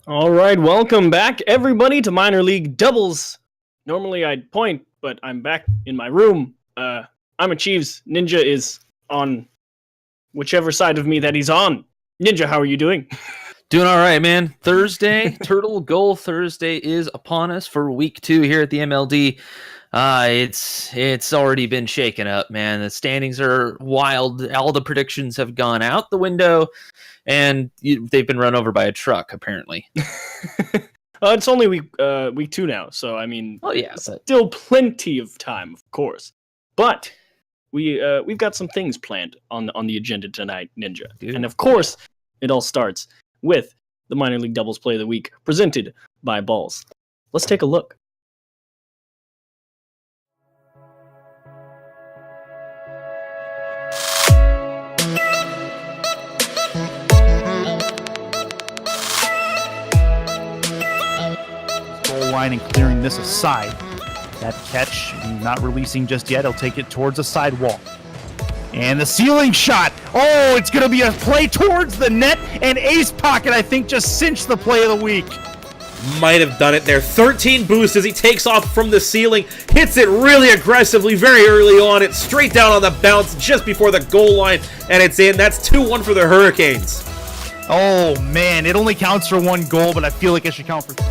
All right, welcome back, everybody, to Minor League Doubles. Normally I'd point, but I'm back in my room. I'm a Chiefs. Ninja is on whichever side of me that he's on. Ninja, how are you doing? Doing all right, man. Thursday, Turtle Goal Thursday is upon us for week 2 here at the MLD. It's already been shaken up, man. The standings are wild. All the predictions have gone out the window, and they've been run over by a truck, apparently. It's only week 2 now, so I mean, still plenty of time, of course. But we've got some things planned on the agenda tonight, Ninja, and of course, it all starts with the Minor League Doubles Play of the Week, presented by Balls. Let's take a look. Goal line and clearing this aside. That catch, not releasing just yet. He'll take it towards the sidewall. And the ceiling shot. Oh, it's going to be a play towards the net. And Ace Pocket, I think, just cinched the play of the week. Might have done it there. 13 boost as he takes off from the ceiling. Hits it really aggressively very early on. It's straight down on the bounce just before the goal line. And it's in. That's 2-1 for the Hurricanes. Oh, man. It only counts for 1 goal, but I feel like it should count for 2.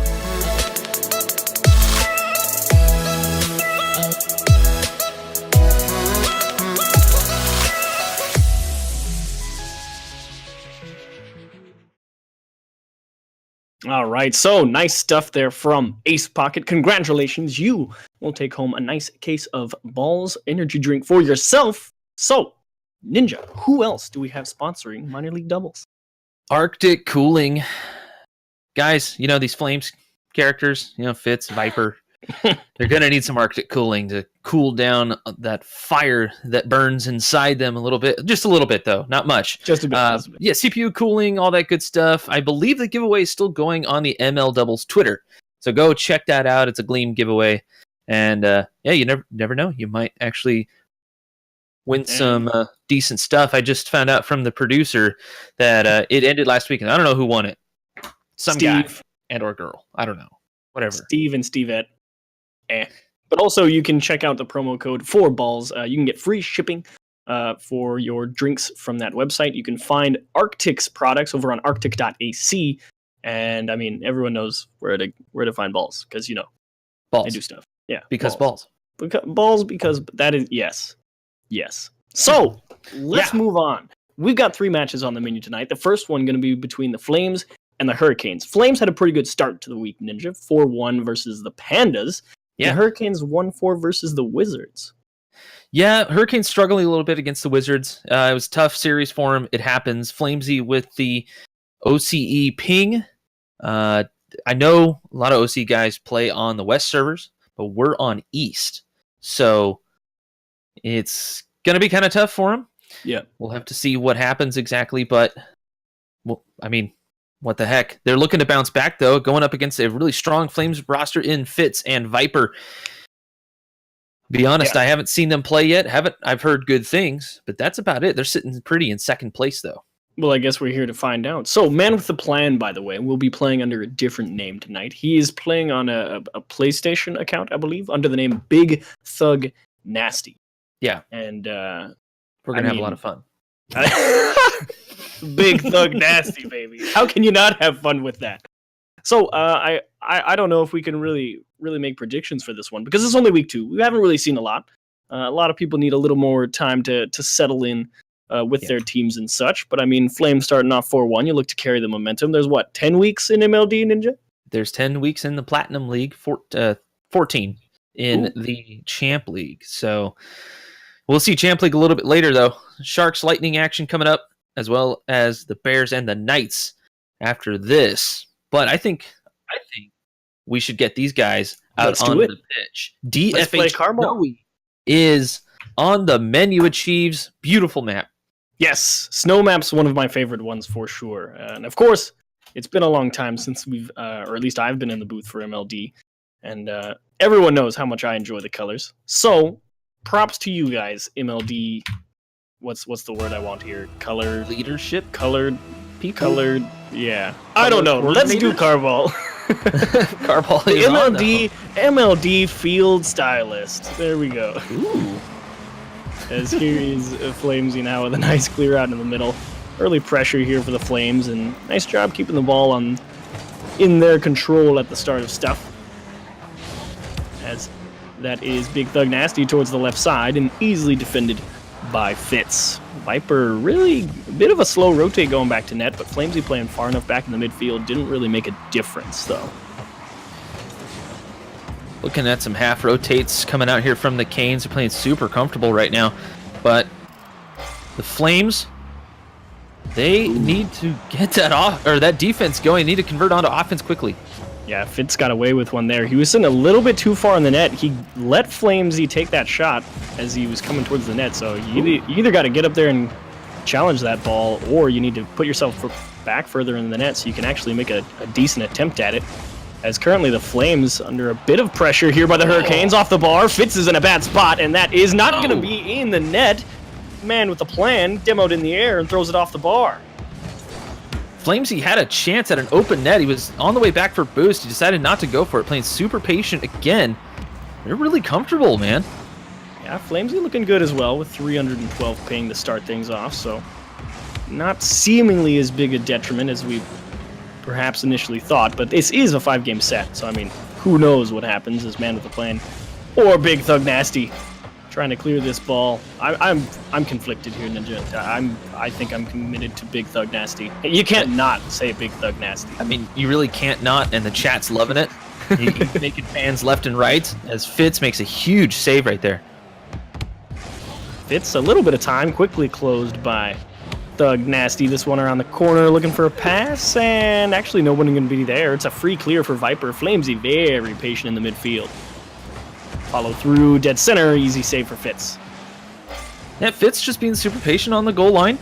All right, so nice stuff there from Ace Pocket. Congratulations, you will take home a nice case of Balls energy drink for yourself. So, Ninja, who else do we have sponsoring Minor League Doubles? Arctic Cooling. Guys, you know these Flames characters, Fitz, Viper. They're going to need some Arctic Cooling to cool down that fire that burns inside them a little bit. Just a little bit, though. Not much. Just a bit. Yeah, CPU cooling, all that good stuff. I believe the giveaway is still going on the ML Doubles Twitter. So go check that out. It's a Gleam giveaway. And, you never know. You might actually win some decent stuff. I just found out from the producer that it ended last week, and I don't know who won it. Some guy and or girl. I don't know. Whatever. Steve and Stevette. But also, you can check out the promo code for Balls. You can get free shipping for your drinks from that website. You can find Arctic's products over on arctic.ac. And, I mean, everyone knows where to find Balls, because, balls. They do stuff. Yeah. Because balls. Because that is, yes. Yes. So, let's move on. We've got 3 matches on the menu tonight. The first one going to be between the Flames and the Hurricanes. Flames had a pretty good start to the week, Ninja. 4-1 versus the Pandas. Yeah. The Hurricanes 1-4 versus the Wizards. Yeah, Hurricanes struggling a little bit against the Wizards. It was a tough series for them. It happens. Flamesy with the OCE ping. I know a lot of OC guys play on the West servers, but we're on East. So it's going to be kind of tough for them. Yeah. We'll have to see what happens exactly, but, what the heck? They're looking to bounce back, though, going up against a really strong Flames roster in Fitz and Viper. Be honest, I haven't seen them play yet. I've heard good things, but that's about it. They're sitting pretty in second place, though. Well, I guess we're here to find out. So, Man with the Plan, by the way, will be playing under a different name tonight. He is playing on a PlayStation account, I believe, under the name Big Thug Nasty. Yeah. And we're going to have a lot of fun. Big Thug Nasty, baby. How can you not have fun with that? So I don't know if we can really make predictions for this one, because it's only week 2. We haven't really seen a lot. A lot of people need a little more time to settle in with their teams and such. But I mean, Flames starting off 4-1, you look to carry the momentum. There's 10 weeks in MLD, Ninja? There's 10 weeks in the Platinum League, 14 in the Champ League. So we'll see Champ League a little bit later, though. Sharks Lightning action coming up, as well as the Bears and the Knights after this. But I think we should get these guys out on the pitch. DFH is on the menu. Achieves beautiful map. Yes, snow map's one of my favorite ones for sure. And of course, it's been a long time since we've, or at least I've been in the booth for MLD, and everyone knows how much I enjoy the colors. So, props to you guys, MLD. What's the word I want here? Color leadership, colored people? Colored, yeah. I don't know. Let's do Carball. Carball The is on, MLD field stylist. There we go. Ooh. As here is Flamesy now with a nice clear out in the middle. Early pressure here for the Flames, and nice job keeping the ball in their control at the start of stuff. As that is Big Thug Nasty towards the left side and easily defended by Fitz. Viper really a bit of a slow rotate going back to net, but Flamesy playing far enough back in the midfield didn't really make a difference though. Looking at some half rotates coming out here from the Canes. They're playing super comfortable right now, but the Flames, they need to get that defense going. They need to convert onto offense quickly. Yeah, Fitz got away with one there. He was sitting a little bit too far in the net. He let Flamesy take that shot as he was coming towards the net. So you either got to get up there and challenge that ball, or you need to put yourself back further in the net so you can actually make a decent attempt at it. As currently the Flames under a bit of pressure here by the Hurricanes off the bar. Fitz is in a bad spot, and that is not going to be in the net. Man with the plan, demoed in the air and throws it off the bar. Flamesy had a chance at an open net. He was on the way back for boost. He decided not to go for it, playing super patient again. They're really comfortable, man. Yeah, Flamesy looking good as well with 312 ping to start things off, so not seemingly as big a detriment as we perhaps initially thought, but this is a 5-game set, so I mean, who knows what happens as man with the plan or Big Thug Nasty trying to clear this ball. I'm conflicted here, Ninja. I think I'm committed to Big Thug Nasty. You can't not say Big Thug Nasty. I mean, you really can't not, and the chat's loving it. He's making fans left and right as Fitz makes a huge save right there. Fitz a little bit of time, quickly closed by Thug Nasty. This one around the corner looking for a pass, and actually no one going to be there. It's a free clear for Viper. Flamesy very patient in the midfield. Follow through, dead center, easy save for Fitz. Yeah, Fitz just being super patient on the goal line,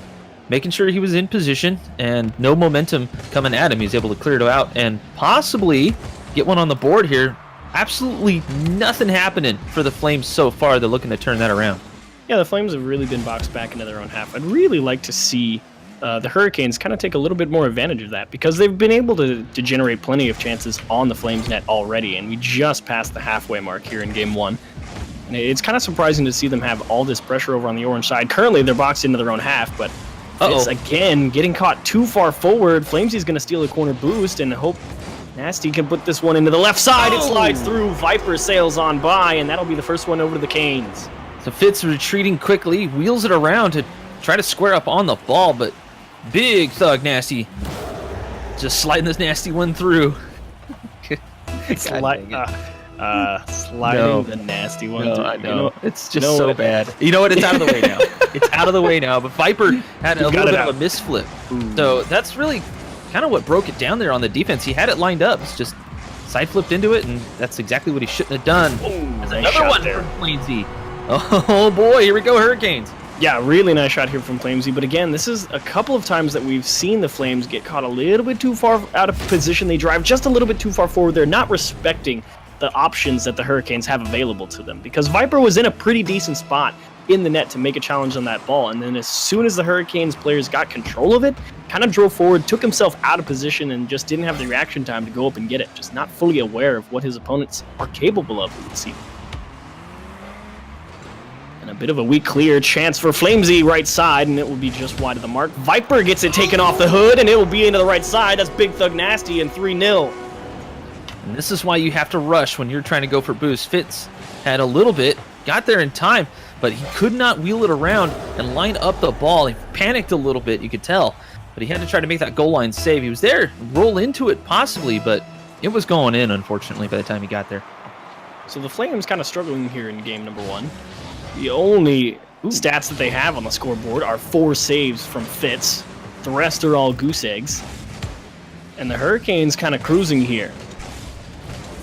making sure he was in position and no momentum coming at him. He's able to clear it out and possibly get one on the board here. Absolutely nothing happening for the Flames so far. They're looking to turn that around. Yeah, the Flames have really been boxed back into their own half. I'd really like to see the Hurricanes kind of take a little bit more advantage of that, because they've been able to generate plenty of chances on the Flames net already, and we just passed the halfway mark here in Game 1. And it's kind of surprising to see them have all this pressure over on the orange side. Currently, they're boxed into their own half, but it's again getting caught too far forward. Flamesy's going to steal a corner boost and hope Nasty can put this one into the left side. It slides through. Viper sails on by, and that'll be the first one over to the Canes. So Fitz retreating quickly, wheels it around to try to square up on the ball, but Big Thug Nasty just sliding this nasty one through. Sliding the nasty one. No, I know. It's just so bad. You know what? It's out of the way now. It's out of the way now. But Viper had a little bit of a misflip. So that's really kind of what broke it down there on the defense. He had it lined up. It's just side flipped into it, and that's exactly what he shouldn't have done. Nice another one there. From Flamesy. Oh boy, here we go, Hurricanes. Yeah, really nice shot here from Flamesy, but again, this is a couple of times that we've seen the Flames get caught a little bit too far out of position. They drive just a little bit too far forward. They're not respecting the options that the Hurricanes have available to them, because Viper was in a pretty decent spot in the net to make a challenge on that ball, and then as soon as the Hurricanes players got control of it, kind of drove forward, took himself out of position, and just didn't have the reaction time to go up and get it. Just not fully aware of what his opponents are capable of, it would seem. And a bit of a weak clear chance for Flamesy right side, and it will be just wide of the mark. Viper gets it taken off the hood, and it will be into the right side. That's Big Thug Nasty and 3-0. And this is why you have to rush when you're trying to go for boost. Fitz had a little bit, got there in time, but he could not wheel it around and line up the ball. He panicked a little bit, you could tell, but he had to try to make that goal line save. He was there, roll into it possibly, but it was going in, unfortunately, by the time he got there. So the Flames kind of struggling here in game number 1. The only stats that they have on the scoreboard are 4 saves from Fitz. The rest are all goose eggs. And the Hurricanes kind of cruising here,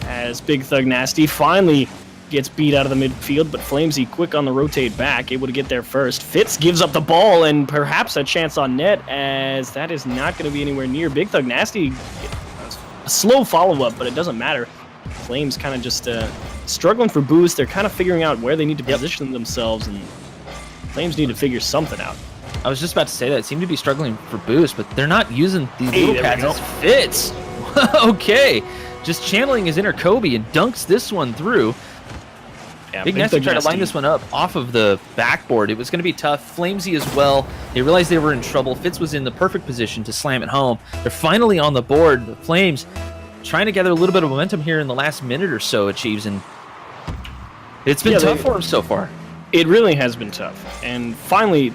as Big Thug Nasty finally gets beat out of the midfield, but Flamesy quick on the rotate back, able to get there first. Fitz gives up the ball and perhaps a chance on net, as that is not going to be anywhere near. Big Thug Nasty, a slow follow-up, but it doesn't matter. Flames kind of just struggling for boost. They're kind of figuring out where they need to position themselves, and Flames need to figure something out. I was just about to say that. Seem to be struggling for boost, but they're not using these Hey, little there pads we as fits. Okay. Just channeling his inner Kobe and dunks this one through. Yeah, Big Nasty tried to line this one up off of the backboard. It was going to be tough. Flamesy as well. They realized they were in trouble. Fitz was in the perfect position to slam it home. They're finally on the board. The Flames trying to gather a little bit of momentum here in the last minute or so, Achieves, and it's been tough for them so far. It really has been tough. And finally,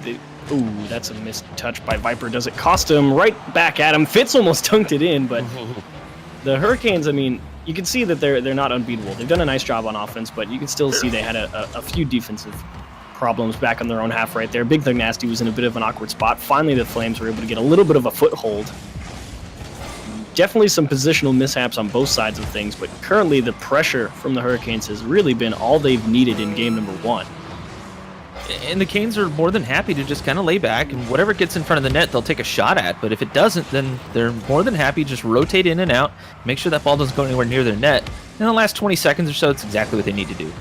ooh, that's a missed touch by Viper. Does it cost him? Right back at him. Fitz almost dunked it in, but the Hurricanes, I mean, you can see that they're not unbeatable. They've done a nice job on offense, but you can still see they had a few defensive problems back on their own half right there. Big Thug Nasty was in a bit of an awkward spot. Finally, the Flames were able to get a little bit of a foothold. Definitely some positional mishaps on both sides of things, but currently the pressure from the Hurricanes has really been all they've needed in game number 1. And the Canes are more than happy to just kind of lay back, and whatever gets in front of the net, they'll take a shot at. But if it doesn't, then they're more than happy to just rotate in and out, make sure that ball doesn't go anywhere near their net. In the last 20 seconds or so, it's exactly what they need to do.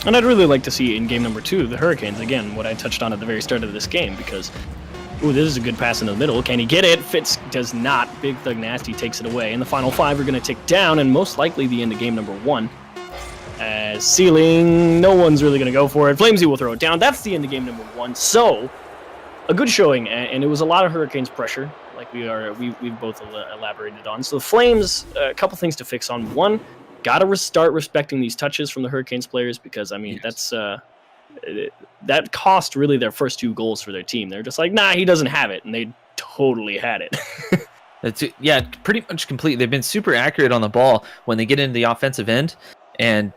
And I'd really like to see in game number 2, the Hurricanes, again, what I touched on at the very start of this game, because, ooh, this is a good pass in the middle. Can he get it? Fitz does not. Big Thug Nasty takes it away. And the final 5 are going to tick down, and most likely the end of game number 1. Ceiling, no one's really going to go for it. Flamesy will throw it down. That's the end of game number 1. So, a good showing, and it was a lot of Hurricanes pressure, like we've both elaborated on. So the Flames, a couple things to fix on. One, got to start respecting these touches from the Hurricanes players, because, I mean, that's that cost really their first 2 goals for their team. They're just like, nah, he doesn't have it, and they totally had it. Yeah, pretty much complete. They've been super accurate on the ball when they get into the offensive end, and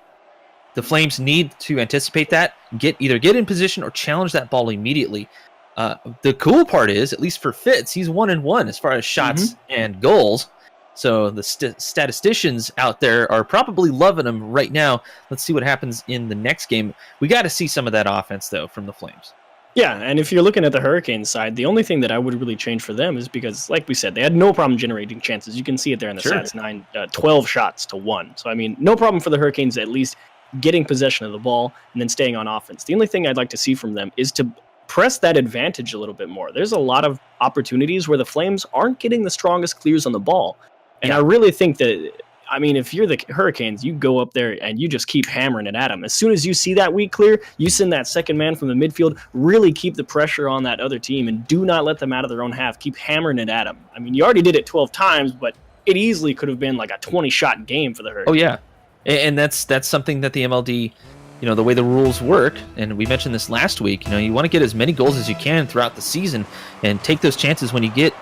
the Flames need to anticipate that, either get in position or challenge that ball immediately. The cool part is, at least for Fitz, he's 1-1 as far as shots and goals. So the statisticians out there are probably loving him right now. Let's see what happens in the next game. We got to see some of that offense, though, from the Flames. Yeah, and if you're looking at the Hurricanes side, the only thing that I would really change for them is because, like we said, they had no problem generating chances. You can see it there in the stats, 12 shots to 1. So, I mean, no problem for the Hurricanes at least getting possession of the ball and then staying on offense. The only thing I'd like to see from them is to press that advantage a little bit more. There's a lot of opportunities where the Flames aren't getting the strongest clears on the ball. And I really think that, I mean, if you're the Hurricanes, you go up there and you just keep hammering it at them. As soon as you see that weak clear, you send that second man from the midfield, really keep the pressure on that other team and do not let them out of their own half. Keep hammering it at them. I mean, you already did it 12 times, but it easily could have been like a 20-shot game for the Hurricanes. Oh, yeah. And that's something that the MLD, the way the rules work, and we mentioned this last week, you want to get as many goals as you can throughout the season and take those chances when you get,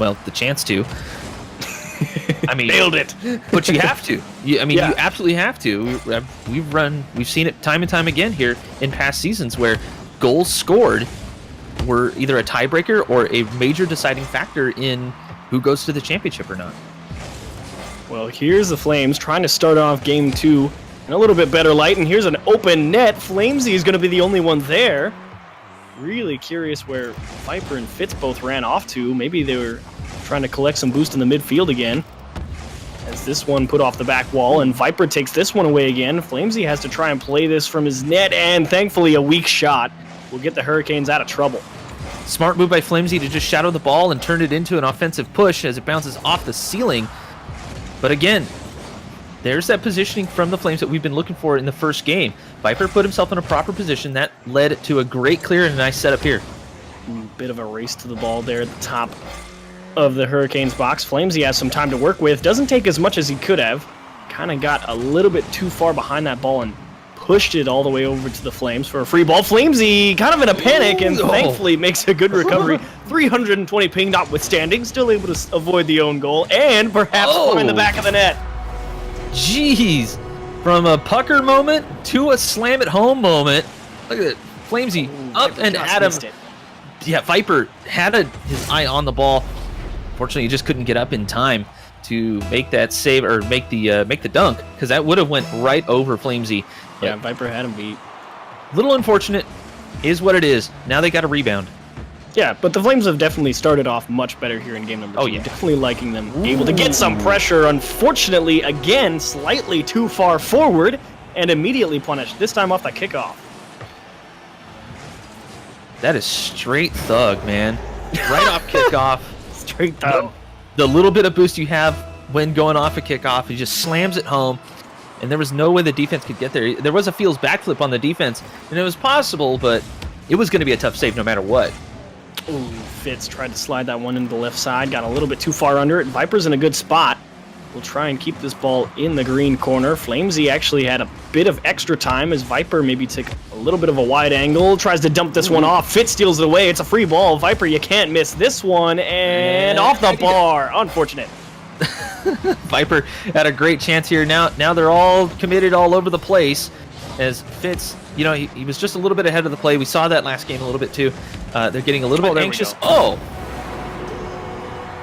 well, the chance to. I mean, nailed it. But you have to. You absolutely have to. We've seen it time and time again here in past seasons where goals scored were either a tiebreaker or a major deciding factor in who goes to the championship or not. Well, here's the Flames trying to start off game 2 in a little bit better light, and here's an open net. Flamesy is going to be the only one there. Really curious where Viper and Fitz both ran off to. Maybe they were trying to collect some boost in the midfield again. As this one put off the back wall, and Viper takes this one away again. Flamesy has to try and play this from his net, and thankfully a weak shot will get the Hurricanes out of trouble. Smart move by Flamesy to just shadow the ball and turn it into an offensive push as it bounces off the ceiling. But again, there's that positioning from the Flames that we've been looking for in the first game. Viper put himself in a proper position. That led to a great clear and a nice setup here. Bit of a race to the ball there at the top of the Hurricanes box. Flamesy has some time to work with. Doesn't take as much as he could have. Kind of got a little bit too far behind that ball and pushed it all the way over to the Flames for a free ball. Flamesy kind of in a panic and thankfully makes a good recovery. 320 ping notwithstanding, still able to avoid the own goal and perhaps find the back of the net. Jeez. From a pucker moment to a slam it home moment. Look at it. Flamesy up Viper and just at him. missed it. Yeah, Viper had his eye on the ball. Fortunately, he just couldn't get up in time to make that save or make the dunk, because that would have went right over Flamesy. Yeah, Viper had him beat. Little unfortunate, is what it is. Now they got a rebound. Yeah, but the Flames have definitely started off much better here in game number 2. Oh, yeah. Definitely liking them. Able to get some pressure. Unfortunately, again, slightly too far forward and immediately punished, this time off the kickoff. That is straight thug, man. Right off kickoff. Straight thug. The little bit of boost you have when going off a kickoff, he just slams it home. And there was no way the defense could get there. There was a Fields backflip on the defense, and it was possible, but it was going to be a tough save no matter what. Ooh, Fitz tried to slide that one into the left side, got a little bit too far under it. Viper's in a good spot. We'll try and keep this ball in the green corner. Flamesy actually had a bit of extra time as Viper maybe took a little bit of a wide angle, tries to dump this one off. Fitz steals it away. It's a free ball. Viper, you can't miss this one, and off the bar. Unfortunate. Viper had a great chance here. Now they're all committed all over the place as Fitz, he was just a little bit ahead of the play. We saw that last game a little bit too. They're getting a little bit anxious. Oh!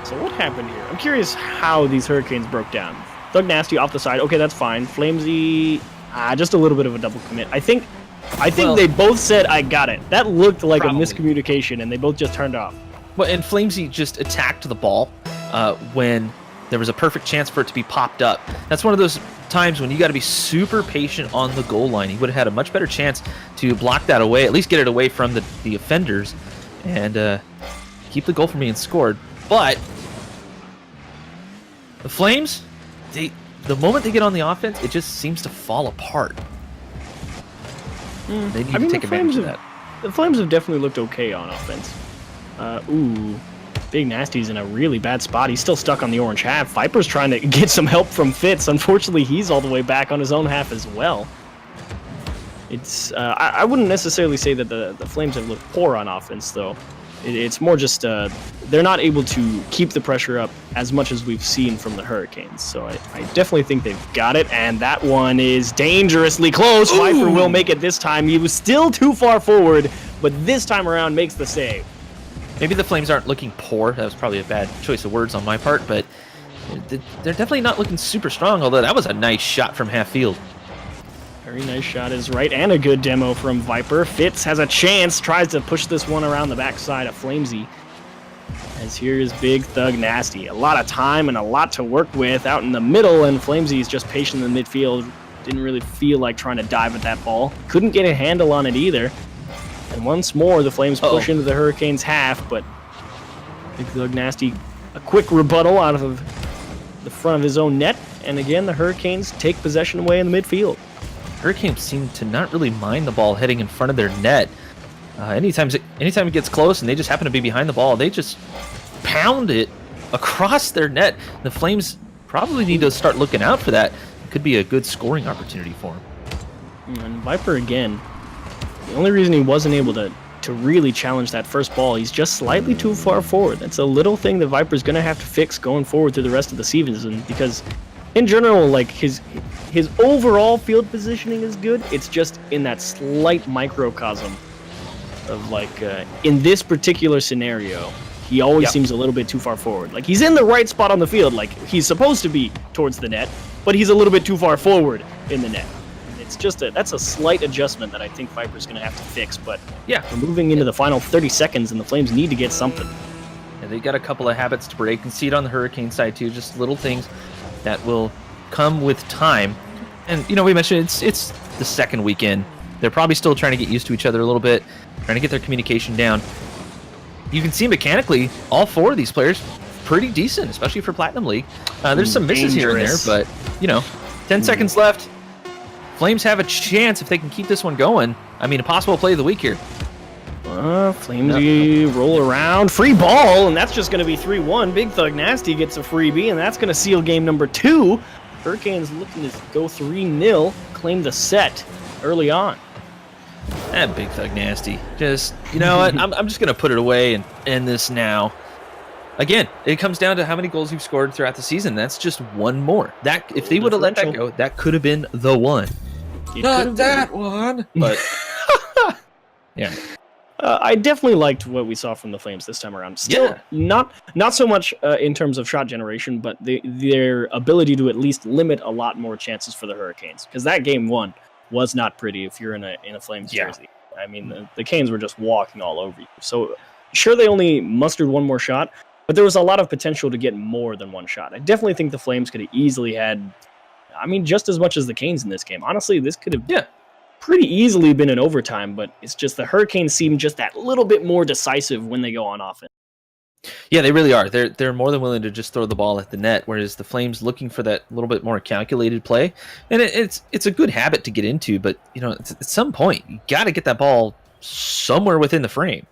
So what happened here? I'm curious how these Hurricanes broke down. Thug Nasty off the side. Okay, that's fine. Flamesy, just a little bit of a double commit. I think they both said, I got it. That looked like a miscommunication, and they both just turned off. Well, and Flamesy just attacked the ball when there was a perfect chance for it to be popped up. That's one of those times when you got to be super patient on the goal line. He would have had a much better chance to block that away, at least get it away from the offenders, and keep the goal from being scored. But the Flames, the moment they get on the offense, it just seems to fall apart. They need to take advantage of that. The Flames have definitely looked okay on offense. Big Nasty's in a really bad spot. He's still stuck on the orange half. Viper's trying to get some help from Fitz. Unfortunately, he's all the way back on his own half as well. It's I wouldn't necessarily say that the Flames have looked poor on offense, though. It's more just they're not able to keep the pressure up as much as we've seen from the Hurricanes. So I definitely think they've got it, and that one is dangerously close. Ooh. Viper will make it this time. He was still too far forward, but this time around makes the save. Maybe the Flames aren't looking poor. That was probably a bad choice of words on my part, but they're definitely not looking super strong, although that was a nice shot from half field. Very nice shot is right, and a good demo from Viper. Fitz has a chance, tries to push this one around the backside of Flamesy. As here's Big Thug Nasty. A lot of time and a lot to work with out in the middle, and Flamesy is just patient in the midfield. Didn't really feel like trying to dive at that ball. Couldn't get a handle on it either. And once more, the Flames push into the Hurricanes' half, but Big Thug Nasty, a quick rebuttal out of the front of his own net, and again, the Hurricanes take possession away in the midfield. Hurricanes seem to not really mind the ball heading in front of their net. Anytime it gets close and they just happen to be behind the ball, they just pound it across their net. The Flames probably need to start looking out for that. It could be a good scoring opportunity for them. And Viper again. The only reason he wasn't able to really challenge that first ball, he's just slightly too far forward. That's a little thing that Viper's going to have to fix going forward through the rest of the season, because in general, like his overall field positioning is good. It's just in that slight microcosm of like in this particular scenario, he always seems a little bit too far forward. Like he's in the right spot on the field, like he's supposed to be towards the net, but he's a little bit too far forward in the net. It's just that's a slight adjustment that I think Viper's going to have to fix. But yeah, we're moving into the final 30 seconds, and the Flames need to get something. Yeah, they got a couple of habits to break, and see it on the Hurricane side too. Just little things that will come with time. And we mentioned it's the second weekend. They're probably still trying to get used to each other a little bit, trying to get their communication down. You can see mechanically, all four of these players pretty decent, especially for Platinum League. There's some misses here and there, but 10 seconds left. Flames have a chance if they can keep this one going. I mean, a possible play of the week here. Flamesy roll around. Free ball, and that's just going to be 3-1. Big Thug Nasty gets a freebie, and that's going to seal game number 2. Hurricanes looking to go 3-0, claim the set early on. That Big Thug Nasty. Just, you know what? I'm just going to put it away and end this now. Again, it comes down to how many goals you've scored throughout the season. That's just one more. That if they would have let that go, that could have been the one. Not that one. But yeah. I definitely liked what we saw from the Flames this time around. Still, not so much in terms of shot generation, but their ability to at least limit a lot more chances for the Hurricanes. Because that game 1 was not pretty if you're in a Flames jersey. I mean, the Canes were just walking all over you. So, sure, they only mustered one more shot, but there was a lot of potential to get more than one shot. I definitely think the Flames could have easily had, just as much as the Canes in this game. Honestly, this could have pretty easily been in overtime, but it's just the Hurricanes seem just that little bit more decisive when they go on offense. Yeah, they really are. They're more than willing to just throw the ball at the net, whereas the Flames looking for that little bit more calculated play. And it's a good habit to get into, but at some point you got to get that ball somewhere within the frame.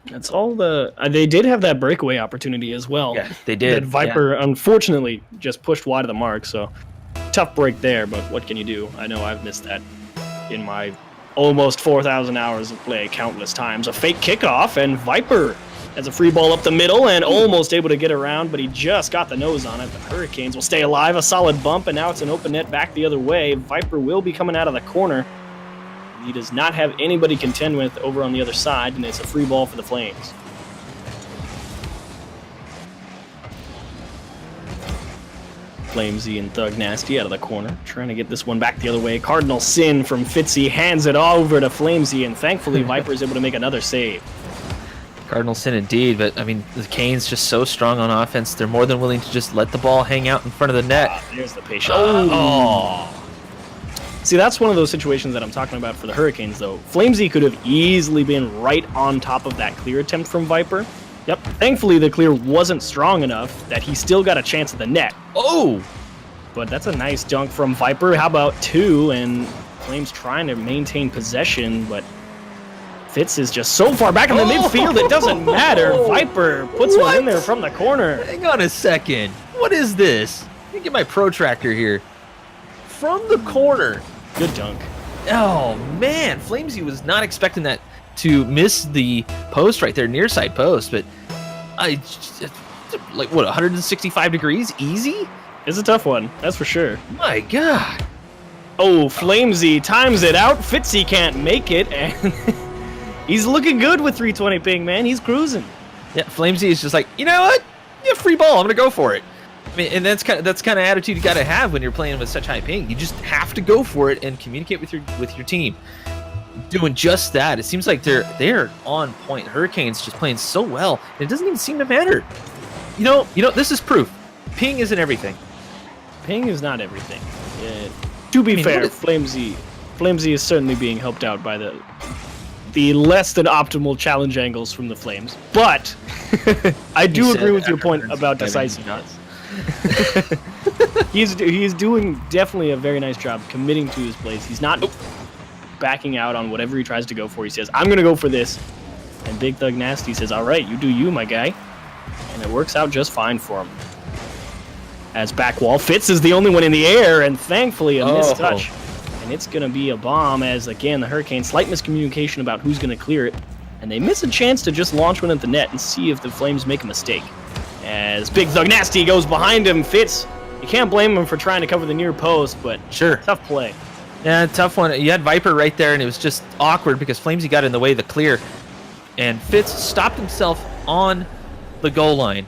That's all they did have that breakaway opportunity as well. Yeah, they did. That Viper unfortunately just pushed wide of the mark, so tough break there, but what can you do? I know I've missed that in my almost 4,000 hours of play countless times. A fake kickoff, and Viper has a free ball up the middle and almost able to get around, but he just got the nose on it. The Hurricanes will stay alive, a solid bump, and now it's an open net back the other way. Viper will be coming out of the corner. He does not have anybody contend with over on the other side, and it's a free ball for the Flames. Flamesy and Thug Nasty out of the corner, trying to get this one back the other way. Cardinal Sin from Fitzy hands it all over to Flamesy, and thankfully Viper is able to make another save. Cardinal Sin indeed, but I mean, the Canes just so strong on offense, they're more than willing to just let the ball hang out in front of the net. There's the patient. Oh! See, that's one of those situations that I'm talking about for the Hurricanes, though. Flamesy could have easily been right on top of that clear attempt from Viper. Yep. Thankfully, the clear wasn't strong enough that he still got a chance at the net. Oh! But that's a nice dunk from Viper. How about two? And Flames trying to maintain possession, but Fitz is just so far back in the midfield, it doesn't matter. Viper puts one in there from the corner. Hang on a second. What is this? Let me get my protractor here. From the corner. Good dunk. Oh, man. Flamesy was not expecting that to miss the post right there, near side post, but like, what, 165 degrees? Easy? It's a tough one, that's for sure. My God. Oh, Flamesy times it out. Fitzy can't make it, and he's looking good with 320 ping, man. He's cruising. Yeah, Flamesy is just like, you know what? Yeah, free ball. I'm gonna go for it. I mean, and that's kind of attitude you got to have when you're playing with such high ping. You just have to go for it and communicate with your team. Doing just that. It seems like they're on point. Hurricanes just playing so well, and it doesn't even seem to matter. You know, this is proof. Ping isn't everything. Ping is not everything. To be fair, Flamesy is certainly being helped out by the less than optimal challenge angles from the Flames. But I do agree with your point about decisiveness. He's doing definitely a very nice job committing to his plays. He's not backing out on whatever he tries to go for. He says, I'm going to go for this. And Big Thug Nasty says, all right, you do you, my guy. And it works out just fine for him. As back wall, Fitz is the only one in the air, and thankfully a missed touch. And it's going to be a bomb as, again, the Hurricanes, slight miscommunication about who's going to clear it. And they miss a chance to just launch one at the net and see if the Flames make a mistake. As Big Thug Nasty goes behind him, Fitz, you can't blame him for trying to cover the near post, but sure, tough play. Yeah, tough one. You had Viper right there, and it was just awkward because Flamesy got in the way of the clear. And Fitz stopped himself on the goal line.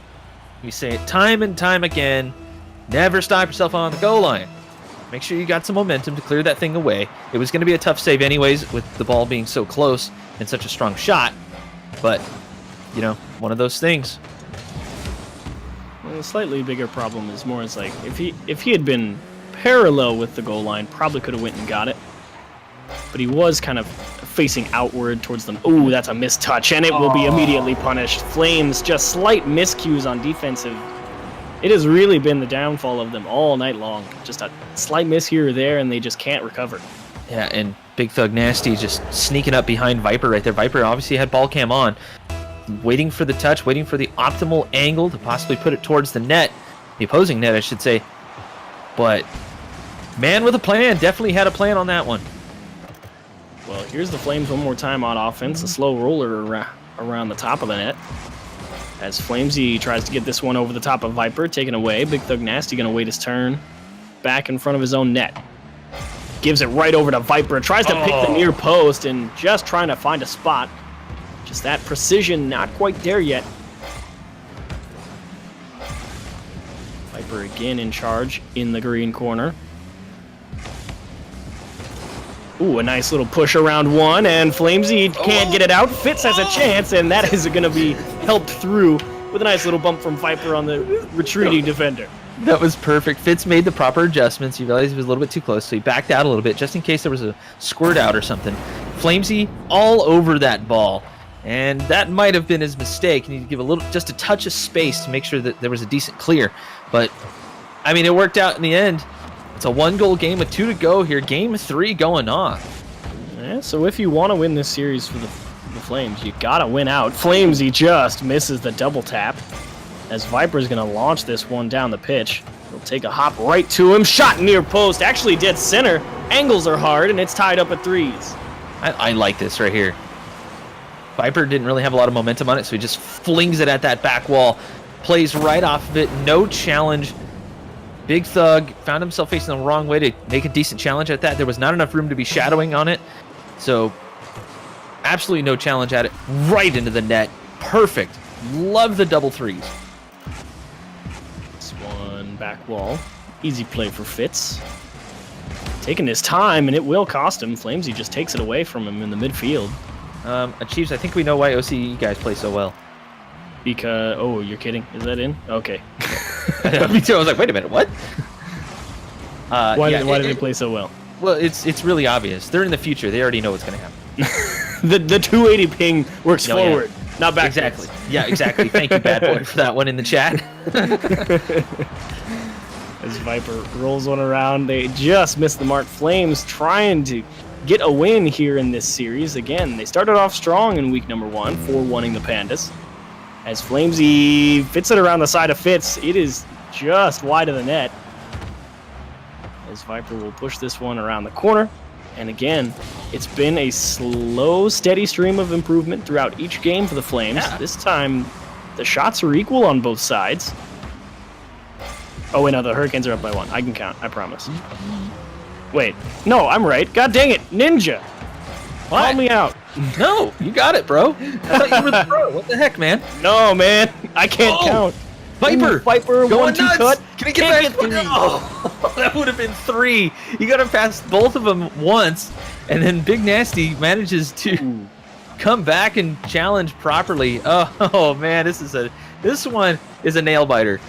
We say it time and time again, never stop yourself on the goal line. Make sure you got some momentum to clear that thing away. It was going to be a tough save anyways with the ball being so close and such a strong shot. But, one of those things. Well, the slightly bigger problem is more as like, if he had been parallel with the goal line, probably could have went and got it. But he was kind of facing outward towards them. Ooh, that's a missed touch, and it will be immediately punished. Flames, just slight miscues on defensive. It has really been the downfall of them all night long. Just a slight miss here or there, and they just can't recover. Yeah, and Big Thug Nasty just sneaking up behind Viper right there. Viper obviously had ball cam on, waiting for the touch, waiting for the optimal angle to possibly put it towards the net, the opposing net, I should say. But man with a plan, definitely had a plan on that one. Well, here's the Flames one more time on offense. A slow roller around the top of the net. As Flamesy tries to get this one over the top of Viper, taken away. Big Thug Nasty going to wait his turn back in front of his own net. Gives it right over to Viper. Tries to pick the near post and just trying to find a spot. Just that precision, not quite there yet. Viper again in charge in the green corner. Ooh, a nice little push around one, and Flamesy can't get it out. Fitz has a chance, and that is going to be helped through with a nice little bump from Viper on the retreating defender. That was perfect. Fitz made the proper adjustments. He realized he was a little bit too close, so he backed out a little bit just in case there was a squirt out or something. Flamesy all over that ball, and that might have been his mistake. He needed to give just a touch of space to make sure that there was a decent clear. But, I mean, it worked out in the end. It's a 1-goal game with 2 to go here. Game 3 going on. Yeah, so if you want to win this series for the Flames, you got to win out. Flamesy just misses the double tap. As Viper's going to launch this one down the pitch. He'll take a hop right to him. Shot near post. Actually dead center. Angles are hard, and it's tied up at 3s. I like this right here. Viper didn't really have a lot of momentum on it, so he just flings it at that back wall. Plays right off of it. No challenge. Big Thug found himself facing the wrong way to make a decent challenge at that. There was not enough room to be shadowing on it. So, absolutely no challenge at it. Right into the net. Perfect. Love the double 3s. Back wall. Easy play for Fitz. Taking his time, and it will cost him. Flamesy just takes it away from him in the midfield. Chiefs, I think we know why OCE guys play so well. Because, oh, you're kidding? Is that in? Okay. Me too. I was like, wait a minute, what? Why do they play so well? Well, it's really obvious. They're in the future. They already know what's going to happen. the 280 ping works forward, not back. Exactly. Yeah, exactly. Thank you, Bad Boy, for that one in the chat. As Viper rolls one around, they just missed the mark. Flames trying to get a win here in this series. Again, they started off strong in week number 1, 4-1ing the Pandas. As Flamesy fits it around the side of Fitz, it is just wide of the net. As Viper will push this one around the corner. And again, it's been a slow, steady stream of improvement throughout each game for the Flames. Yeah. This time, the shots are equal on both sides. Oh, wait, no, the Hurricanes are up by 1. I can count, I promise. Wait, no, I'm right. God dang it, Ninja! What? Call me out. No, you got it, bro. I thought you were the pro. What the heck, man? No, man, I can't count. Viper! Viper, going 1-2 nuts. cut. Can he get back? Oh, that would have been 3. You got to pass both of them once, and then Big Nasty manages to come back and challenge properly. Oh man, this one is a nail biter.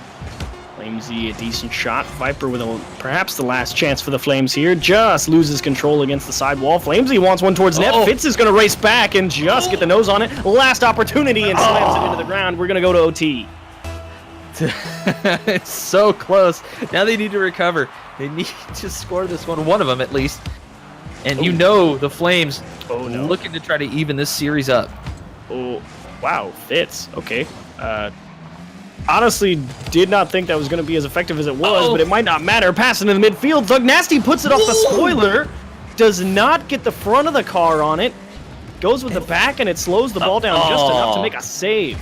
Flamesy, a decent shot. Viper with perhaps the last chance for the Flames here. Just loses control against the side wall. Flamesy wants one towards net. Fitz is going to race back and just get the nose on it. Last opportunity and slams it into the ground. We're going to go to OT. It's so close. Now they need to recover. They need to score this one of them at least. And you know the Flames looking to try to even this series up. Oh, wow. Fitz. Okay. Honestly, did not think that was going to be as effective as it was, but it might not matter. Passing in the midfield. Thug Nasty puts it off the spoiler. Does not get the front of the car on it. Goes with the back, and it slows the ball down just enough to make a save.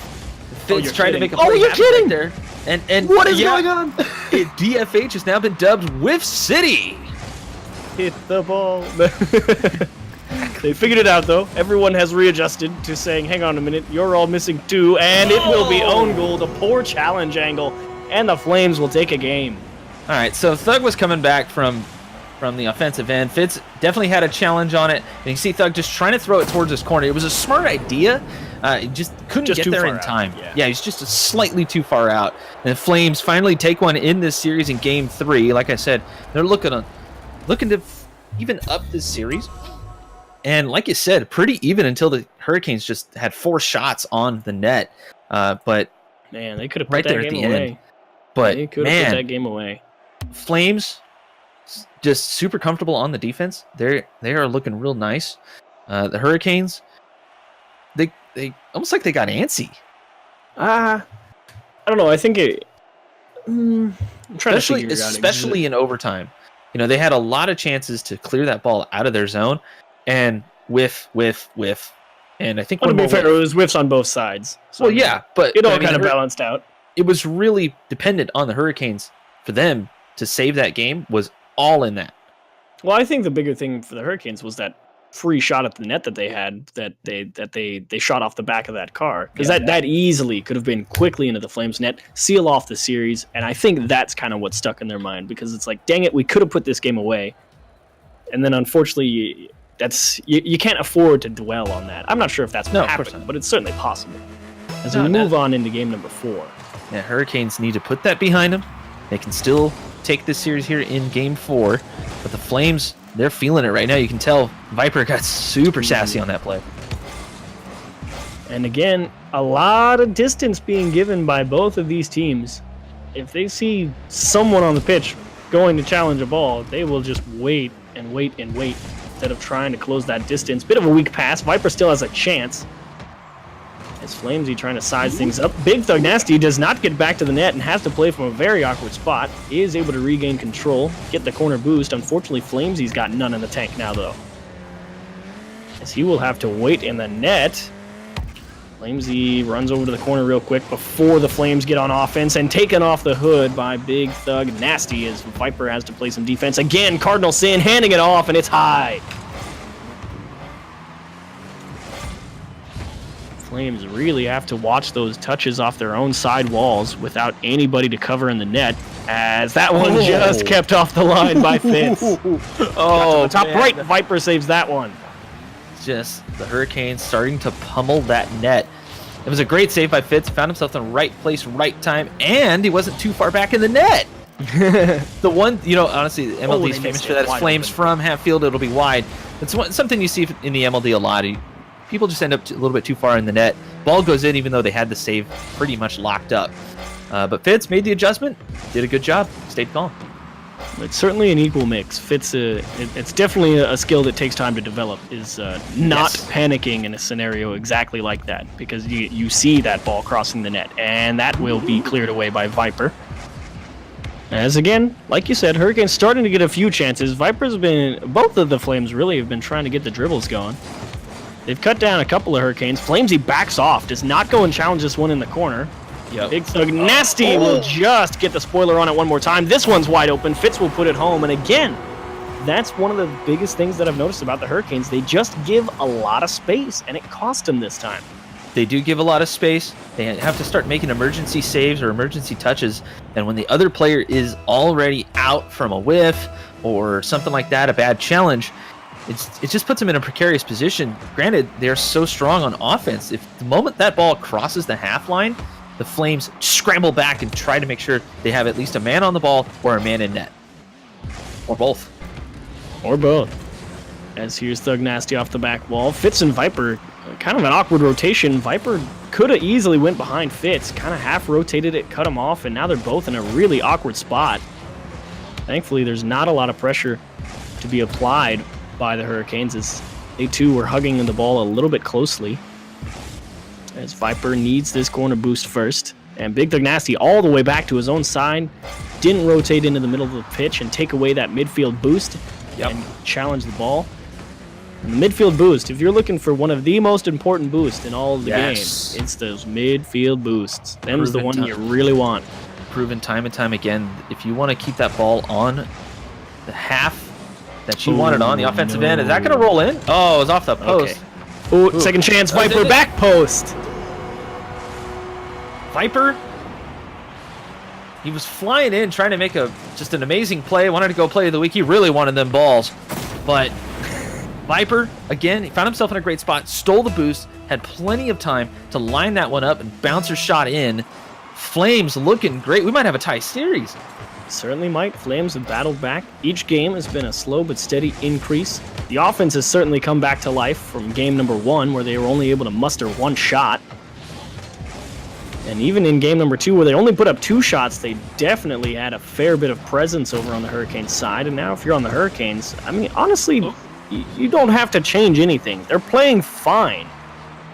Fitz tried to make a play. Oh, you're kidding! There. And what is going on? DFH has now been dubbed Whiff City. Hit the ball. They figured it out, though. Everyone has readjusted to saying, hang on a minute, you're all missing 2, and it will be own goal. The poor challenge angle, and the Flames will take a game. All right, so Thug was coming back from the offensive end. Fitz definitely had a challenge on it. And you see Thug just trying to throw it towards his corner. It was a smart idea. He just couldn't get there in time. Yeah, he's just slightly too far out. And the Flames finally take one in this series in Game 3. Like I said, they're looking to even up this series. And like you said, pretty even until the Hurricanes just had 4 shots on the net. But man, they could have put that game away. But they could have put that game away. Flames just super comfortable on the defense. They are looking real nice. The Hurricanes, they almost like they got antsy. I don't know. I think I'm trying to figure it out. Especially in overtime. You know, they had a lot of chances to clear that ball out of their zone. And whiff. And I think to be fair, it was whiffs on both sides. So well, yeah, but it all kind of balanced out. It was really dependent on the Hurricanes for them to save that game. Was all in that. Well, I think the bigger thing for the Hurricanes was that free shot at the net that they had that they shot off the back of that car, because that easily could have been quickly into the Flames net, seal off the series, and I think that's kind of what stuck in their mind, because it's like, dang it, we could have put this game away, and then unfortunately you can't afford to dwell on that. I'm not sure if that's what happened, but it's certainly possible as we move on into game number 4. Yeah, Hurricanes need to put that behind them. They can still take this series here in Game 4, but the Flames, they're feeling it right now. You can tell Viper got super sassy on that play. And again, a lot of distance being given by both of these teams. If they see someone on the pitch going to challenge a ball, they will just wait and wait and wait instead of trying to close that distance. Bit of a weak pass. Viper still has a chance. As Flamesy trying to size things up. Big Thug Nasty does not get back to the net and has to play from a very awkward spot. Is able to regain control, get the corner boost. Unfortunately, Flamesy's got none in the tank now, though. As he will have to wait in the net. Flamesy runs over to the corner real quick before the Flames get on offense and taken off the hood by Big Thug Nasty as Viper has to play some defense. Again, Cardinal Sin handing it off, and it's high. Flames really have to watch those touches off their own side walls without anybody to cover in the net, as that one just kept off the line by Fitz. Oh, top right, Viper saves that one. Just the Hurricanes starting to pummel that net. It was a great save by Fitz. Found himself in the right place, right time, and he wasn't too far back in the net. The one, honestly, MLD's famous for that. It's Flames from half field. It'll be wide. It's something you see in the MLD a lot. People just end up a little bit too far in the net. Ball goes in even though they had the save pretty much locked up. But Fitz made the adjustment, did a good job, stayed calm. It's certainly an equal mix. Fitz, it's definitely a skill that takes time to develop, is not panicking in a scenario exactly like that, because you see that ball crossing the net, and that will be cleared away by Viper. As again, like you said, Hurricane's starting to get a few chances. Both of the Flames really have been trying to get the dribbles going. They've cut down a couple of Hurricanes. Flamesy backs off, does not go and challenge this one in the corner. Yep. Big Thug Nasty will just get the spoiler on it one more time. This one's wide open. Fitz will put it home. And again, that's one of the biggest things that I've noticed about the Hurricanes. They just give a lot of space, and it cost them this time. They do give a lot of space. They have to start making emergency saves or emergency touches. And when the other player is already out from a whiff or something like that, a bad challenge, it just puts them in a precarious position. Granted, they're so strong on offense. If the moment that ball crosses the half line, the Flames scramble back and try to make sure they have at least a man on the ball or a man in net. Or both. Or both. As here's Thug Nasty off the back wall. Fitz and Viper, kind of an awkward rotation. Viper could have easily went behind Fitz, kind of half rotated it, cut him off, and now they're both in a really awkward spot. Thankfully, there's not a lot of pressure to be applied by the Hurricanes, as they too were hugging the ball a little bit closely. As Viper needs this corner boost first. And Big Thug Nasty all the way back to his own side. Didn't rotate into the middle of the pitch and take away that midfield boost and challenge the ball. And the midfield boost, if you're looking for one of the most important boosts in all of the games, it's those midfield boosts. Them's the one you really want. Proven time and time again, if you want to keep that ball on the half that you want it on, the offensive end, is that going to roll in? Oh, it was off the post. Okay. Ooh, second chance, Viper back post. Viper, he was flying in, trying to make just an amazing play. Wanted to go play of the week. He really wanted them balls. But Viper, again, he found himself in a great spot, stole the boost, had plenty of time to line that one up and bouncer shot in. Flames looking great. We might have a tie series. Certainly might. Flames have battled back. Each game has been a slow but steady increase. The offense has certainly come back to life from game number 1, where they were only able to muster 1 shot. And even in game number 2, where they only put up 2 shots, they definitely had a fair bit of presence over on the Hurricanes side. And now if you're on the Hurricanes, I mean, honestly, you don't have to change anything. They're playing fine.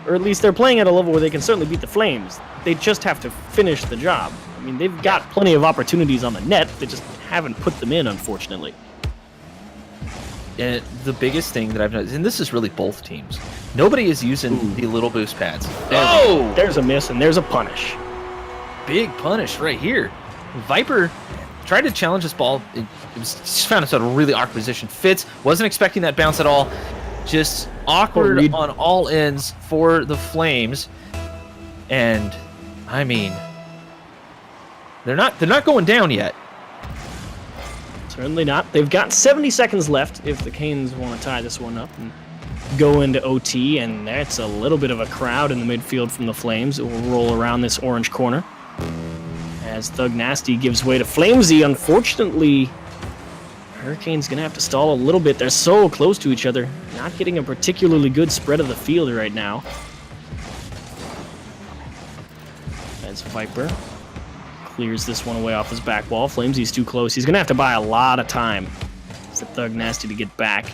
Or at least they're playing at a level where they can certainly beat the Flames. They just have to finish the job. I mean, they've got plenty of opportunities on the net. They just haven't put them in, unfortunately. And the biggest thing that I've noticed, and this is really both teams, nobody is using the little boost pads. There's a miss and there's a punish. Big punish right here. Viper tried to challenge this ball. It just found itself in a really awkward position. Fitz wasn't expecting that bounce at all. Just awkward on all ends for the Flames. And I mean, they're not going down yet. Certainly not. They've got 70 seconds left if the Canes want to tie this one up and go into OT, and that's a little bit of a crowd in the midfield from the Flames. It will roll around this orange corner. as Thug Nasty gives way to Flamesy. Unfortunately, Hurricane's going to have to stall a little bit. They're so close to each other. Not getting a particularly good spread of the field right now. As Viper clears this one away off his back wall. Flamesy's too close. He's going to have to buy a lot of time for Thug Nasty to get back.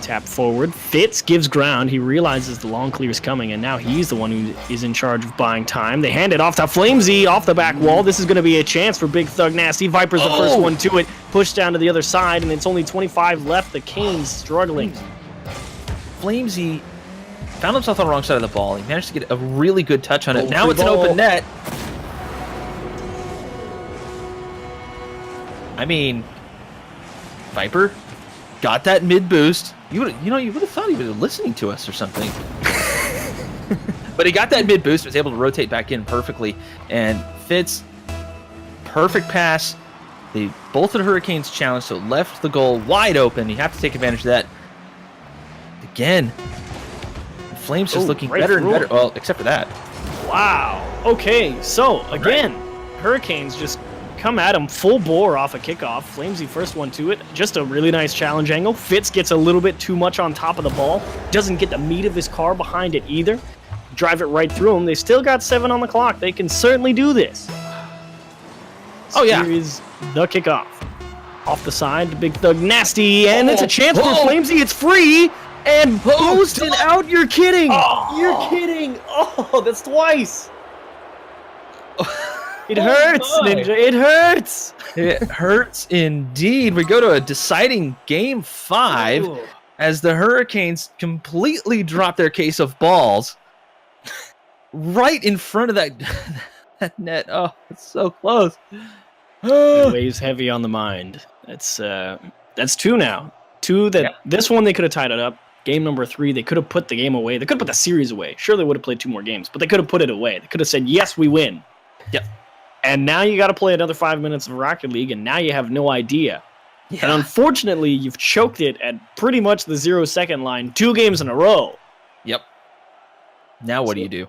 Tap forward. Fitz gives ground. He realizes the long clear is coming, and now he's the one who is in charge of buying time. They hand it off to Flamesy off the back wall. This is going to be a chance for Big Thug Nasty. Viper's the first one to it. Pushed down to the other side, and it's only 25 left. The Canes struggling. Flamesy found himself on the wrong side of the ball. He managed to get a really good touch on it. Now it's an ball. open net. I mean, Viper got that mid boost. You would have thought he was listening to us or something. But he got that mid boost, was able to rotate back in perfectly, and Fitz, perfect pass. Both of the Hurricanes challenged, so left the goal wide open. You have to take advantage of that. Again, the Flames just looking right better and through better. him. Well, except for that. Wow. Okay, so again, Hurricanes just come at him full bore off a kickoff. Flamesy first one to it. Just a really nice challenge angle. Fitz gets a little bit too much on top of the ball. Doesn't get the meat of his car behind it either. Drive it right through him. They still got 7 on the clock. They can certainly do this. Oh, yeah. Here is the kickoff. Off the side to Big Thug Nasty, and it's a chance for Flamesy. It's free, and boosted out. You're kidding. You're kidding. Oh, that's twice. It hurts, Ninja. It hurts. It hurts indeed. We go to a deciding game 5 as the Hurricanes completely drop their case of balls right in front of that net. Oh, it's so close. It weighs heavy on the mind. That's 2 now. 2 that this one they could have tied it up. Game number 3, they could have put the game away. They could have put the series away. Sure, they would have played 2 more games, but they could have put it away. They could have said, yes, we win. Yep. And now you got to play another 5 minutes of Rocket League, and now you have no idea. Yeah. And unfortunately, you've choked it at pretty much the 0-second line 2 games in a row. Yep. Now what do you do?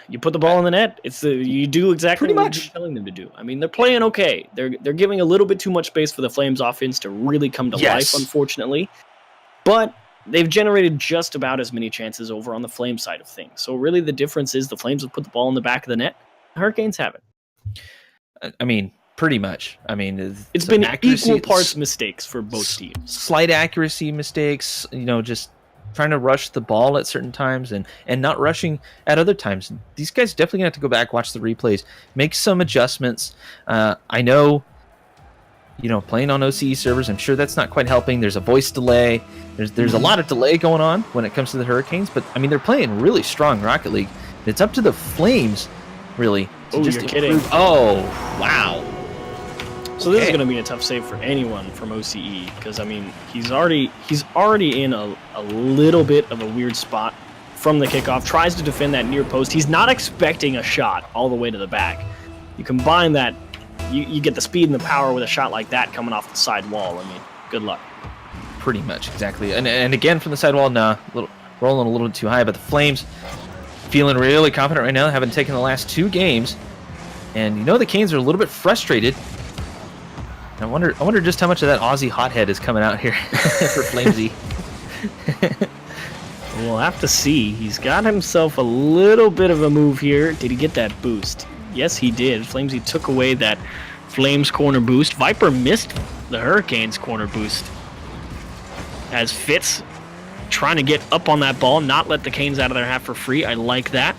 You put the ball in the net. You do exactly pretty what much you're telling them to do. I mean, they're playing okay. They're giving a little bit too much space for the Flames offense to really come to life, unfortunately. But they've generated just about as many chances over on the Flames side of things. So really the difference is the Flames have put the ball in the back of the net. The Hurricanes haven't. I mean, pretty much. I mean, it's been equal parts mistakes for both teams. Slight accuracy mistakes, just trying to rush the ball at certain times and not rushing at other times. These guys definitely have to go back, watch the replays, make some adjustments. I know, playing on OCE servers, I'm sure that's not quite helping. There's a voice delay. There's a lot of delay going on when it comes to the Hurricanes, but I mean, they're playing really strong Rocket League. It's up to the Flames, really. Oh, you're kidding. Oh, wow. So this is going to be a tough save for anyone from OCE because I mean he's already in a little bit of a weird spot from the kickoff. Tries to defend that near post. He's not expecting a shot all the way to the back. You combine that, you get the speed and the power with a shot like that coming off the side wall. I mean, good luck. Pretty much, exactly. And again from the side wall, rolling a little too high. But the Flames feeling really confident right now, having taken the last 2 games, and the Canes are a little bit frustrated. I wonder just how much of that Aussie hothead is coming out here for Flamesy. We'll have to see. He's got himself a little bit of a move here. Did he get that boost? Yes, he did. Flamesy took away that Flames corner boost. Viper missed the Hurricanes corner boost. As Fitz trying to get up on that ball, not let the Canes out of their half for free. I like that.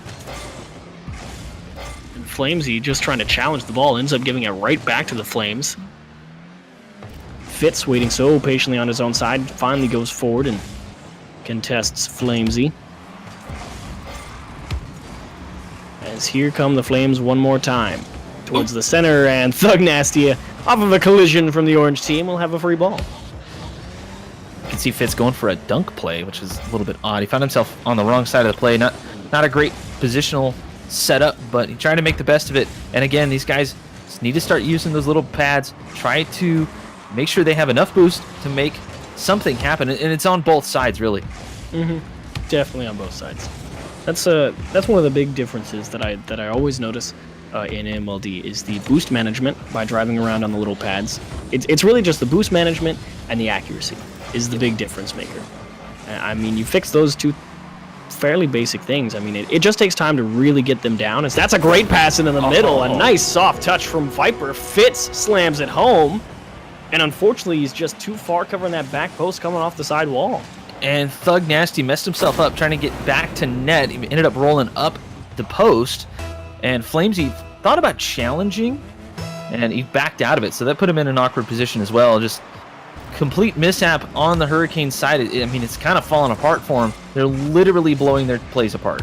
And Flamesy just trying to challenge the ball, ends up giving it right back to the Flames. Fitz waiting so patiently on his own side, finally goes forward and contests Flamesy. As here come the Flames one more time towards the center, and Thug Nasty, off of a collision from the orange team, will have a free ball. You can see Fitz going for a dunk play, which is a little bit odd. He found himself on the wrong side of the play. Not a great positional setup, but he tried to make the best of it. And again, these guys need to start using those little pads. Try to make sure they have enough boost to make something happen, and it's on both sides, really. Definitely on both sides. That's one of the big differences that I always notice in MLD is the boost management by driving around on the little pads. It's really just the boost management and the accuracy is the big difference maker. I mean, you fix those two fairly basic things. I mean, it just takes time to really get them down. As that's a great pass into the middle, a nice soft touch from Viper. Fitz slams it home, and unfortunately, he's just too far covering that back post coming off the side wall. And Thug Nasty messed himself up trying to get back to net. He ended up rolling up the post, and Flamesy thought about challenging, and he backed out of it. So that put him in an awkward position as well. Just complete mishap on the Hurricane side. I mean, it's kind of falling apart for them. They're literally blowing their plays apart.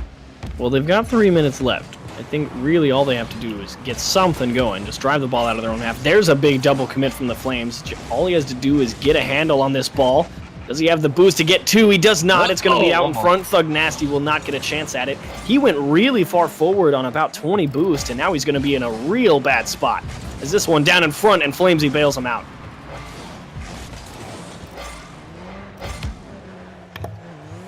Well, they've got 3 minutes left. I think really all they have to do is get something going. Just drive the ball out of their own half. There's a big double commit from the Flames. All he has to do is get a handle on this ball. Does he have the boost to get 2? He does not. It's going to be out in front. Thug Nasty will not get a chance at it. He went really far forward on about 20 boost, and now he's going to be in a real bad spot. As this one down in front, and Flamesy bails him out.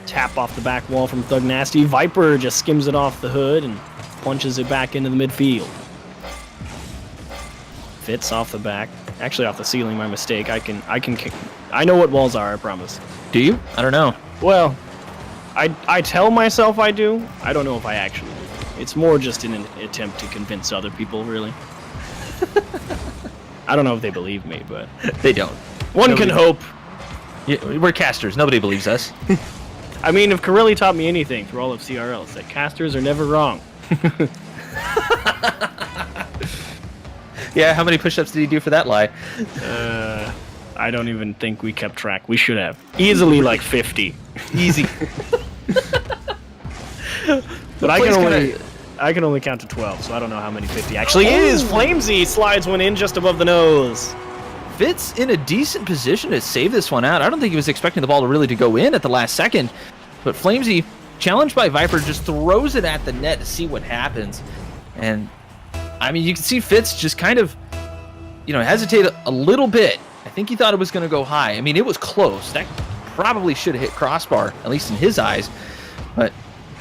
Tap off the back wall from Thug Nasty. Viper just skims it off the hood and punches it back into the midfield. Fitz off the back. Actually off the ceiling, my mistake. I know what walls are, I promise. Do you? I don't know. Well, I tell myself I do. I don't know if I actually do. It's more just in an attempt to convince other people, really. I don't know if they believe me, but They don't. one can hope. Yeah, we're casters. Nobody believes us. I mean, if Corelli taught me anything through all of CRL, it's that casters are never wrong. Yeah, how many push-ups did he do for that lie? I don't even think we kept track. We should have. Easily like 50. Easy. But I can only count to 12, so I don't know how many 50 actually is. Flamesy slides one in just above the nose. Fitz in a decent position to save this one out. I don't think he was expecting the ball to really go in at the last second. But Flamesy, challenged by Viper, just throws it at the net to see what happens. And, I mean, you can see Fitz just kind of, hesitate a little bit. I think he thought it was going to go high. I mean, it was close. That probably should have hit crossbar, at least in his eyes. But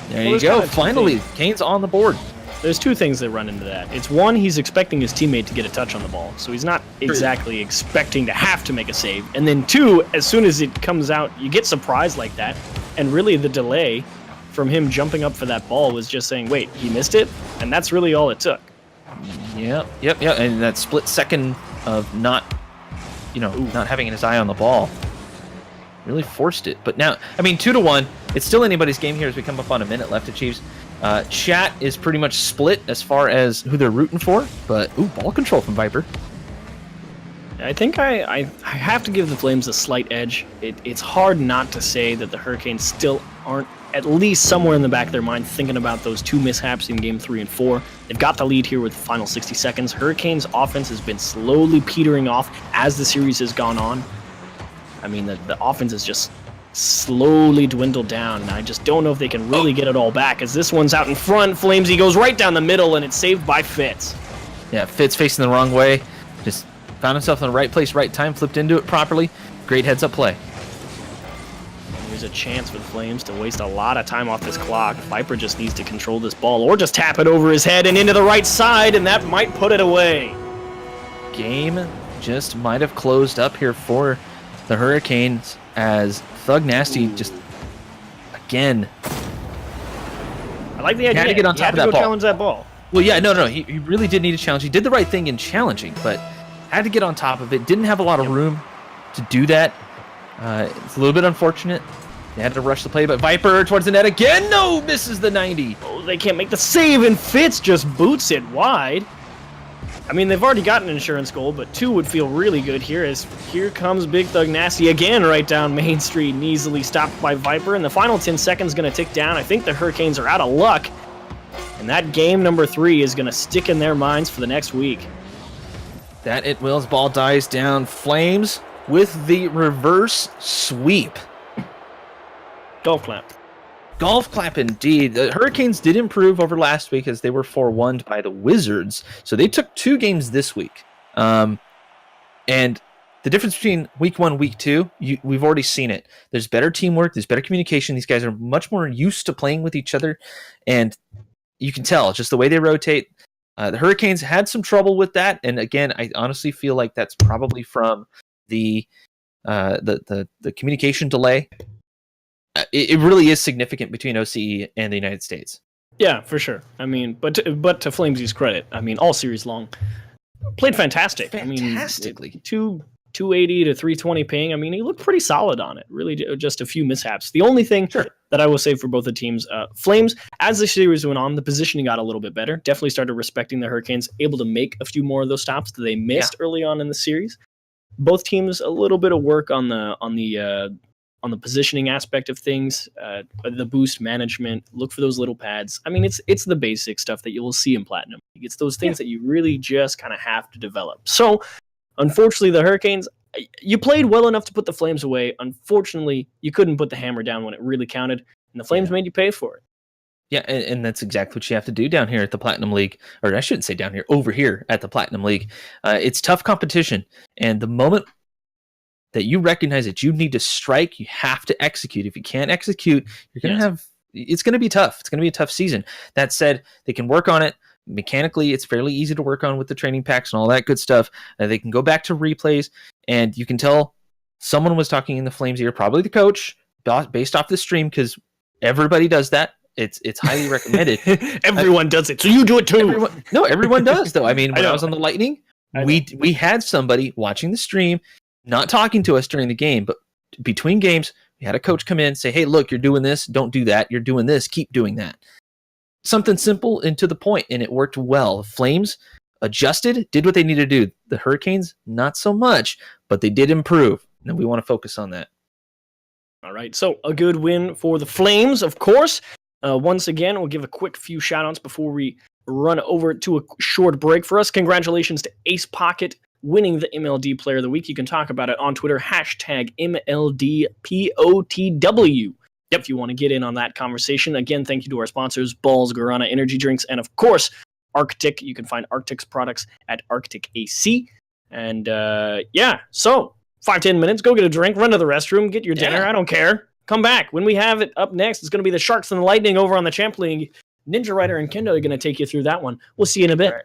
there you go. Finally, Kane's on the board. There's two things that run into that. It's one, he's expecting his teammate to get a touch on the ball, so he's not exactly expecting to have to make a save. And then two, as soon as it comes out, you get surprised like that. And really the delay from him jumping up for that ball was just saying, wait, he missed it? And that's really all it took. Yep. And that split second of not having his eye on the ball really forced it. But now, I mean, 2-1, it's still anybody's game here as we come up on a minute left to Chiefs. Chat is pretty much split as far as who they're rooting for, but ball control from Viper. I think I have to give the Flames a slight edge. It's hard not to say that the Hurricanes still aren't at least somewhere in the back of their mind thinking about those two mishaps in Game 3 and 4. They've got the lead here with the final 60 seconds. Hurricanes' offense has been slowly petering off as the series has gone on. I mean, the offense is just slowly dwindled down, and I just don't know if they can really get it all back, as this one's out in front. Flamesy goes right down the middle, and it's saved by Fitz. Yeah, Fitz facing the wrong way. Just found himself in the right place, right time, flipped into it properly. Great heads-up play. There's a chance for the Flames to waste a lot of time off this clock. Viper just needs to control this ball, or just tap it over his head and into the right side, and that might put it away. Game just might have closed up here for the Hurricanes, as Thug Nasty just, again, I like the idea. Had to get on top of that ball. Challenge that ball. Well, yeah, no. He really did need a challenge. He did the right thing in challenging, but had to get on top of it. Didn't have a lot of room to do that. It's a little bit unfortunate. They had to rush the play, but Viper towards the net again. No, misses the 90. Oh, they can't make the save, and Fitz just boots it wide. I mean, they've already got an insurance goal, but 2 would feel really good here, as here comes Big Thug Nasty again right down Main Street and easily stopped by Viper, and the final 10 seconds going to tick down. I think the Hurricanes are out of luck, and that game number 3 is going to stick in their minds for the next week. That it wills. Ball dies down. Flames with the reverse sweep. Golf clap. Golf clap indeed. The Hurricanes did improve over last week as they were 4-1'd by the Wizards. So they took 2 games this week. And the difference between week 1, week 2, we've already seen it. There's better teamwork. There's better communication. These guys are much more used to playing with each other, and you can tell just the way they rotate. The Hurricanes had some trouble with that, and again, I honestly feel like that's probably from the communication delay. It really is significant between OCE and the United States. Yeah, for sure. I mean, but to Flamesy's credit, I mean, all series long, played fantastic. Fantastically. I mean, 280 to 320 ping. I mean, he looked pretty solid on it. Really, just a few mishaps. The only thing that I will say for both the teams, Flames, as the series went on, the positioning got a little bit better. Definitely started respecting the Hurricanes, able to make a few more of those stops that they missed early on in the series. Both teams, a little bit of work on the positioning aspect of things, the boost management. Look for those little pads. I mean, it's the basic stuff that you will see in Platinum. It's those things that you really just kind of have to develop. So, unfortunately, the Hurricanes, you played well enough to put the Flames away. Unfortunately, you couldn't put the hammer down when it really counted, and the Flames made you pay for it. Yeah, and that's exactly what you have to do down here at the Platinum League. Or I shouldn't say down here, over here at the Platinum League. It's tough competition, and the moment that you recognize that you need to strike, you have to execute. If you can't execute, you're going to it's going to be tough. It's going to be a tough season. That said, they can work on it. Mechanically, it's fairly easy to work on with the training packs and all that good stuff. They can go back to replays, and you can tell someone was talking in the Flames ear, probably the coach, based off the stream, because everybody does that. It's highly recommended. Everyone does it, so you do it too. Everyone does, though. I mean, when I was on the Lightning, we had somebody watching the stream, not talking to us during the game, but between games, we had a coach come in, say, hey, look, you're doing this. Don't do that. You're doing this. Keep doing that. Something simple and to the point, and it worked well. Flames adjusted, did what they needed to do. The Hurricanes, not so much, but they did improve, and we want to focus on that. All right, so a good win for the Flames, of course. Once again, we'll give a quick few shout-outs before we run over to a short break. For us, congratulations to Ace Pocket winning the MLD Player of the Week. You can talk about it on Twitter, #MLDPOTW. Yep, if you want to get in on that conversation. Again, thank you to our sponsors, Balls, Guarana Energy Drinks, and of course, Arctic. You can find Arctic's products at Arctic AC. And so 5-10 minutes, go get a drink, run to the restroom, get your dinner. I don't care. Come back. When we have it up next, it's going to be the Sharks and the Lightning over on the Champ League. Ninja Rider and Kendo are going to take you through that one. We'll see you in a bit.